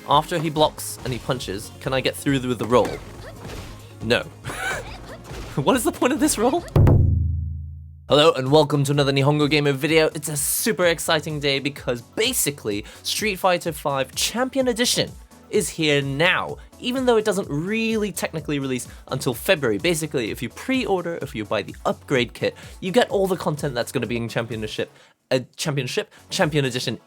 after he blocks and he punches, can I get through with the roll? No. What is the point of this roll? Hello and welcome to another Nihongo Gamer video. It's a super exciting day because basically Street Fighter V Champion Edition is here now, even though it doesn't really technically release until February. Basically, if you pre-order, if you buy the upgrade kit, you get all the content that's going to be in Champion Edition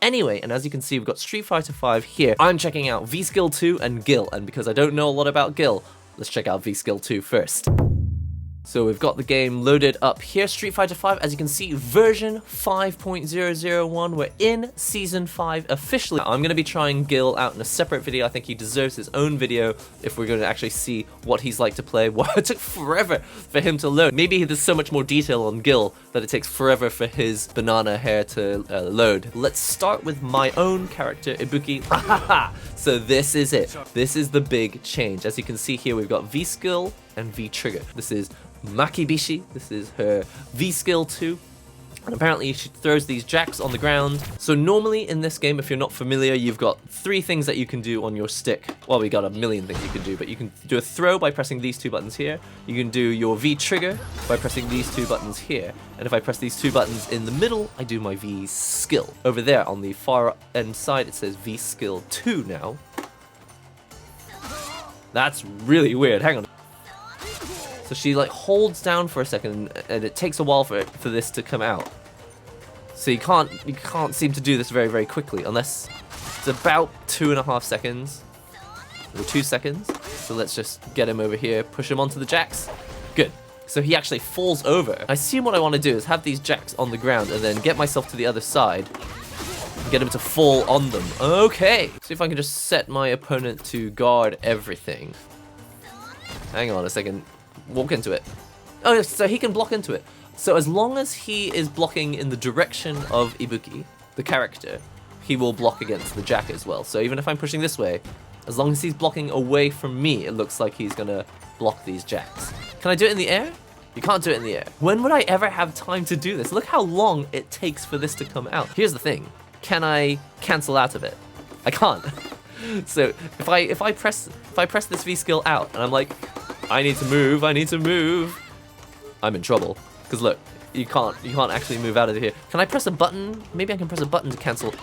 anyway. And as you can see, we've got Street Fighter V here. I'm checking out V-Skill 2 and Gill, and because I don't know a lot about Gill, let's check out V-Skill 2 first. So we've got the game loaded up here, Street Fighter V, as you can see, version 5.001, we're in Season 5 officially. I'm going to be trying Gill out in a separate video. I think he deserves his own video if we're going to actually see what he's like to play. Well, it took forever for him to load. Maybe there's so much more detail on Gill that it takes forever for his banana hair to load. Let's start with my own character, Ibuki. So this is it. This is the big change. As you can see here, we've got V-Skill and V-Trigger. This is Makibishi, this is her V-Skill 2, and apparently she throws these jacks on the ground. So normally in this game, if you're not familiar, you've got 3 things that you can do on your stick. Well, we got a million things you can do, but you can do a throw by pressing these 2 buttons here. You can do your V-Trigger by pressing these 2 buttons here. And if I press these 2 buttons in the middle, I do my V-Skill. Over there on the far end side, it says V-Skill 2 now. That's really weird, hang on. So she like holds down for a second, and it takes a while for this to come out. So you can't seem to do this very, very quickly, unless it's about 2.5 seconds, or 2 seconds. So let's just get him over here, push him onto the jacks. Good. So he actually falls over. I assume what I want to do is have these jacks on the ground, and then get myself to the other side, and get him to fall on them. Okay. See if I can just set my opponent to guard everything. Hang on a second. Walk into it. Oh, so he can block into it. So as long as he is blocking in the direction of Ibuki, the character, he will block against the jack as well. So even if I'm pushing this way, as long as he's blocking away from me, it looks like he's gonna block these jacks. Can I do it in the air? You can't do it in the air. When would I ever have time to do this? Look how long it takes for this to come out. Here's the thing. Can I cancel out of it? I can't. So if I press this V-Skill out and I'm like, I need to move, I'm in trouble. Because look, you can't actually move out of here. Can I press a button? Maybe I can press a button to cancel.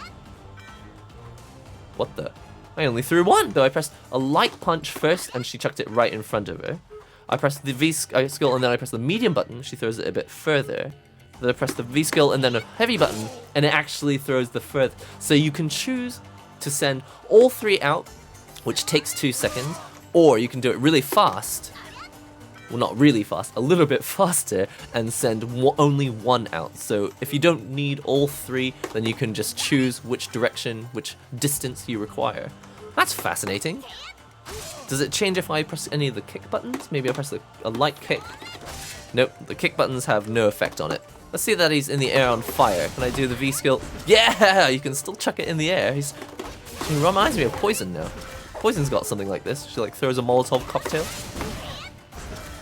What the? I only threw 1. So I pressed a light punch first and she chucked it right in front of her. I pressed the V-Skill and then I pressed the medium button, she throws it a bit further. Then I pressed the V-Skill and then a heavy button and it actually throws the further. So you can choose to send all 3 out, which takes 2 seconds, or you can do it really fast. Well, not really fast, a little bit faster, and send only 1 out. So if you don't need all 3, then you can just choose which direction, which distance you require. That's fascinating. Does it change if I press any of the kick buttons? Maybe I press a light kick. Nope, the kick buttons have no effect on it. Let's see that he's in the air on fire. Can I do the V-Skill? Yeah, you can still chuck it in the air. He reminds me of Poison now. Poison's got something like this. She like throws a Molotov cocktail.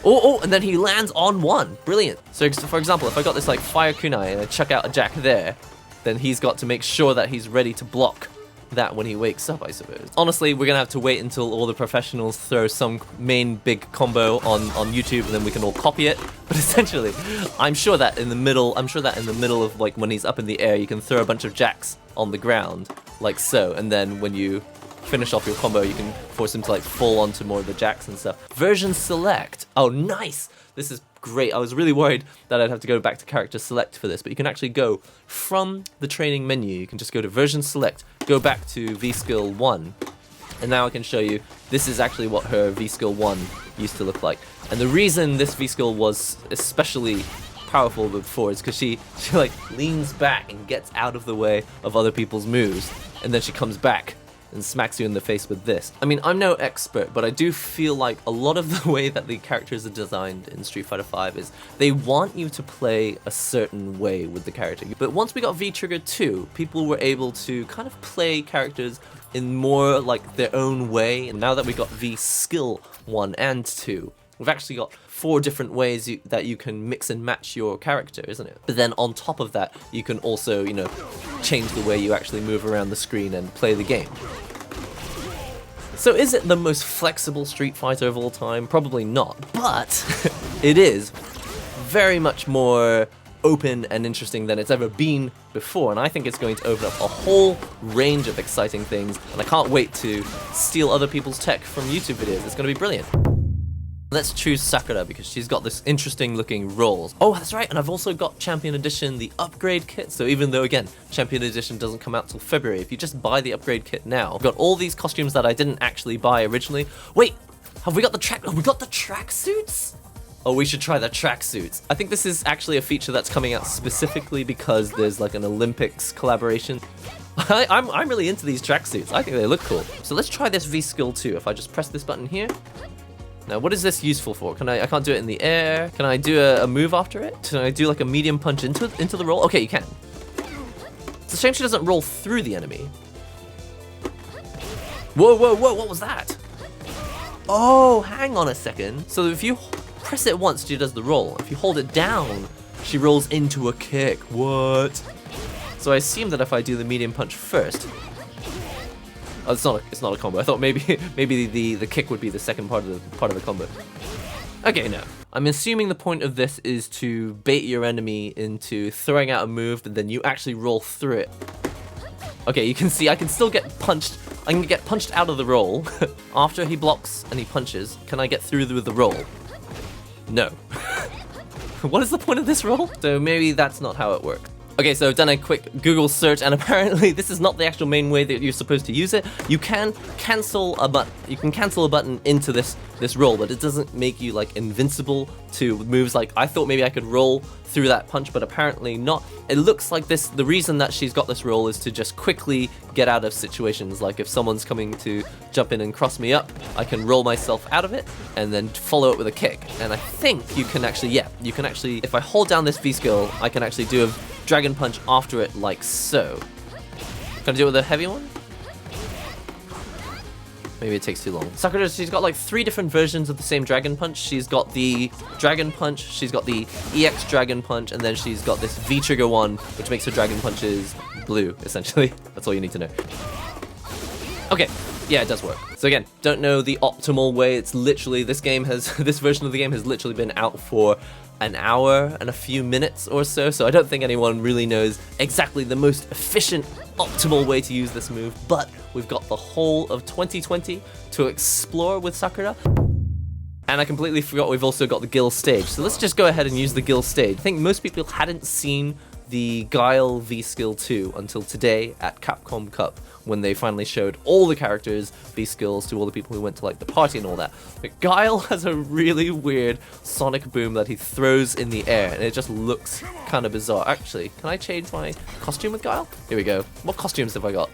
Oh, and then he lands on 1. Brilliant. So for example, if I got this like fire kunai and I chuck out a jack there, then he's got to make sure that he's ready to block that when he wakes up, I suppose. Honestly, we're gonna have to wait until all the professionals throw some main big combo on YouTube, and then we can all copy it. But essentially, I'm sure that in the middle of like when he's up in the air, you can throw a bunch of jacks on the ground, like so, and then when you finish off your combo, you can force him to like fall onto more of the jacks and stuff. Version select. Oh, nice. This is great. I was really worried that I'd have to go back to character select for this, but you can actually go from the training menu. You can just go to version select, go back to V-Skill 1, and now I can show you this is actually what her V-Skill 1 used to look like. And the reason this V-Skill was especially powerful before is because she like leans back and gets out of the way of other people's moves, and then she comes back and smacks you in the face with this. I mean, I'm no expert, but I do feel like a lot of the way that the characters are designed in Street Fighter V is they want you to play a certain way with the character. But once we got V-Trigger 2, people were able to kind of play characters in more like their own way. And now that we got V-Skill 1 and 2, we've actually got 4 different ways that you can mix and match your character, isn't it? But then on top of that, you can also, you know, change the way you actually move around the screen and play the game. So is it the most flexible Street Fighter of all time? Probably not, but it is very much more open and interesting than it's ever been before, and I think it's going to open up a whole range of exciting things, and I can't wait to steal other people's tech from YouTube videos. It's going to be brilliant. Let's choose Sakura because she's got this interesting looking rolls. Oh, that's right, and I've also got Champion Edition, the upgrade kit. So even though, again, Champion Edition doesn't come out till February, if you just buy the upgrade kit now, I've got all these costumes that I didn't actually buy originally. Wait, have we got the track? Oh, we got the tracksuits? Oh, we should try the tracksuits. I think this is actually a feature that's coming out specifically because there's like an Olympics collaboration. I'm really into these tracksuits. I think they look cool. So let's try this V-Skill too. If I just press this button here. Now, what is this useful for? I can't do it in the air. Can I do a move after it? Can I do like a medium punch into the roll? Okay, you can. It's a shame she doesn't roll through the enemy. Whoa, whoa, whoa, what was that? Oh, hang on a second. So if you press it once, she does the roll. If you hold it down, she rolls into a kick. What? So I assume that if I do the medium punch first. Oh, it's not a combo. I thought maybe the kick would be the second part of the combo. Okay, no. I'm assuming the point of this is to bait your enemy into throwing out a move, but then you actually roll through it. Okay, you can see I can still get punched. I can get punched out of the roll. After he blocks and he punches, can I get through with the roll? No. What is the point of this roll? So maybe that's not how it works. Okay, so I've done a quick Google search, and apparently this is not the actual main way that you're supposed to use it. You can cancel a button. You can cancel a button into this roll, but it doesn't make you like invincible to moves. Like I thought maybe I could roll through that punch, but apparently not. It looks like this. The reason that she's got this roll is to just quickly get out of situations. Like if someone's coming to jump in and cross me up, I can roll myself out of it and then follow it with a kick. And I think you can actually, if I hold down this V skill, I can actually do a dragon punch after it like so. Can I do it with a heavy one? Maybe it takes too long. Sakura, she's got like 3 different versions of the same dragon punch. She's got the dragon punch, she's got the EX dragon punch, and then she's got this V-trigger one, which makes her dragon punches blue, essentially. That's all you need to know. Okay, yeah, it does work. So again, don't know the optimal way. It's literally, this version of the game has literally been out for an hour and a few minutes or so, so I don't think anyone really knows exactly the most efficient, optimal way to use this move, but we've got the whole of 2020 to explore with Sakura. And I completely forgot we've also got the Gill stage, so let's just go ahead and use the Gill stage. I think most people hadn't seen the Guile V-Skill 2 until today at Capcom Cup, when they finally showed all the characters' V-Skills to all the people who went to like the party and all that. But Guile has a really weird sonic boom that he throws in the air, and it just looks kind of bizarre. Actually, can I change my costume with Guile? Here we go. What costumes have I got?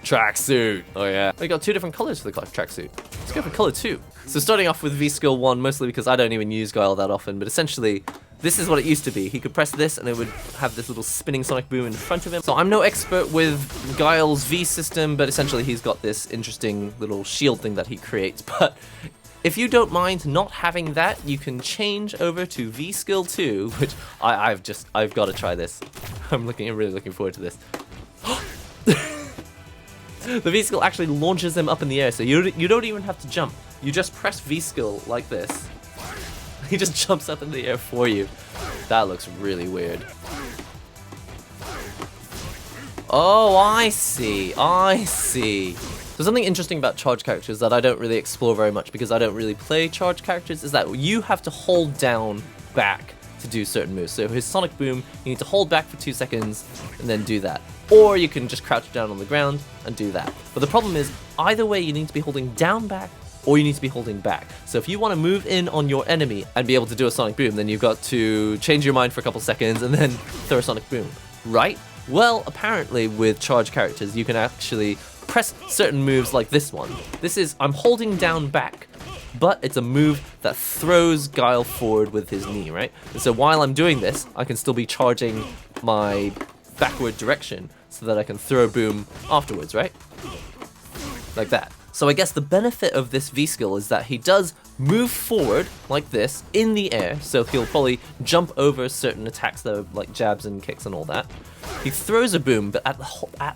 Tracksuit. Oh yeah. I got 2 different colors for the tracksuit. Let's go for color 2. So starting off with V-Skill 1, mostly because I don't even use Guile that often, but essentially, this is what it used to be. He could press this and it would have this little spinning sonic boom in front of him. So I'm no expert with Guile's V system, but essentially he's got this interesting little shield thing that he creates. But if you don't mind not having that, you can change over to V-Skill 2, which I've got to try this. I'm really looking forward to this. The V-Skill actually launches him up in the air, so you don't even have to jump. You just press V-Skill like this. He just jumps up in the air for you. That looks really weird. Oh, I see. So something interesting about charge characters that I don't really explore very much because I don't really play charge characters is that you have to hold down back to do certain moves. So his sonic boom, you need to hold back for 2 seconds and then do that. Or you can just crouch down on the ground and do that. But the problem is, either way you need to be holding down back or you need to be holding back. So if you want to move in on your enemy and be able to do a sonic boom, then you've got to change your mind for a couple seconds and then throw a sonic boom, right? Well, apparently with charge characters, you can actually press certain moves like this one. This is, I'm holding down back, but it's a move that throws Guile forward with his knee, right? And so while I'm doing this, I can still be charging my backward direction so that I can throw a boom afterwards, right? Like that. So I guess the benefit of this V-Skill is that he does move forward like this in the air, so he'll probably jump over certain attacks that are like jabs and kicks and all that. He throws a boom, but at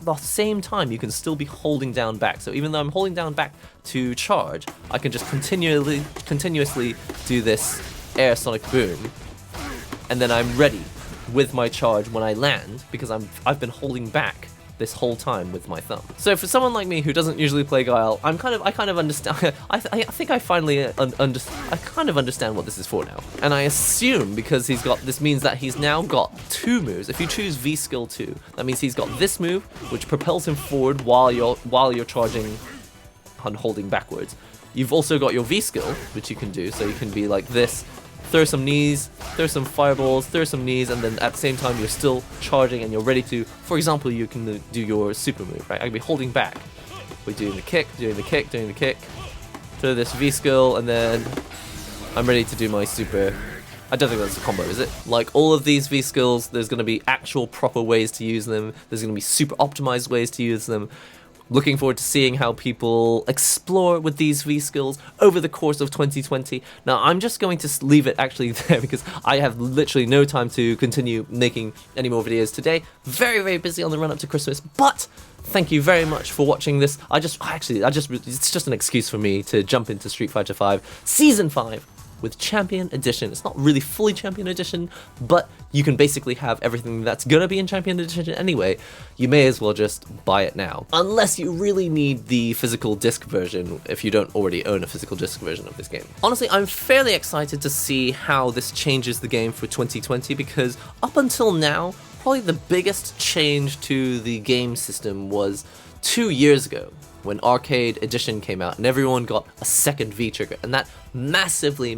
the same time you can still be holding down back. So even though I'm holding down back to charge, I can just continuously do this air sonic boom, and then I'm ready with my charge when I land because I've been holding back this whole time with my thumb. So for someone like me who doesn't usually play Guile, I kind of understand. I think I finally I kind of understand what this is for now. And I assume because this means that he's now got 2 moves. If you choose V skill 2, that means he's got this move which propels him forward while you're charging and holding backwards. You've also got your V skill, which you can do, so you can be like this. Throw some knees, throw some fireballs, throw some knees, and then at the same time you're still charging and you're ready to, for example, you can do your super move, right? I can be holding back. We're doing the kick, doing the kick, doing the kick. Throw this V skill, and then I'm ready to do my super. I don't think that's a combo, is it? Like all of these V skills, there's going to be actual proper ways to use them. There's going to be super optimized ways to use them. Looking forward to seeing how people explore with these V skills over the course of 2020. Now, I'm just going to leave it actually there because I have literally no time to continue making any more videos today. Very, very busy on the run up to Christmas, but thank you very much for watching this. It's just an excuse for me to jump into Street Fighter V Season 5 with Champion Edition. It's not really fully Champion Edition, but you can basically have everything that's gonna be in Champion Edition anyway. You may as well just buy it now. Unless you really need the physical disc version if you don't already own a physical disc version of this game. Honestly, I'm fairly excited to see how this changes the game for 2020 because up until now, probably the biggest change to the game system was 2 years ago, when Arcade Edition came out and everyone got a second V-trigger, and that massively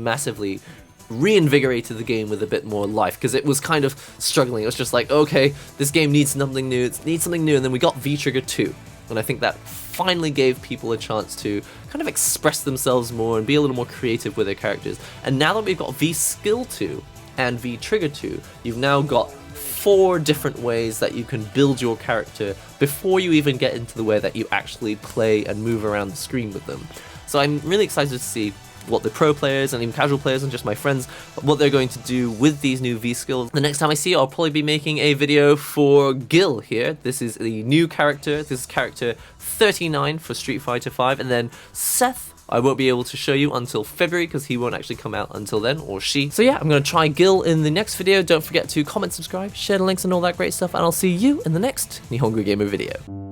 reinvigorated the game with a bit more life, because it was kind of struggling. It was just like, okay, this game needs something new, it needs something new, and then we got V-trigger 2, and I think that finally gave people a chance to kind of express themselves more and be a little more creative with their characters. And now that we've got V-skill 2 and V-trigger 2, you've now got 4 different ways that you can build your character before you even get into the way that you actually play and move around the screen with them. So I'm really excited to see what the pro players and even casual players and just my friends, what they're going to do with these new V skills. The next time I see you, I'll probably be making a video for Gill here. This is the new character. This is character 39 for Street Fighter V, and then Seth, I won't be able to show you until February because he won't actually come out until then, or she. So yeah, I'm going to try Gill in the next video. Don't forget to comment, subscribe, share the links and all that great stuff, and I'll see you in the next Nihongo Gamer video.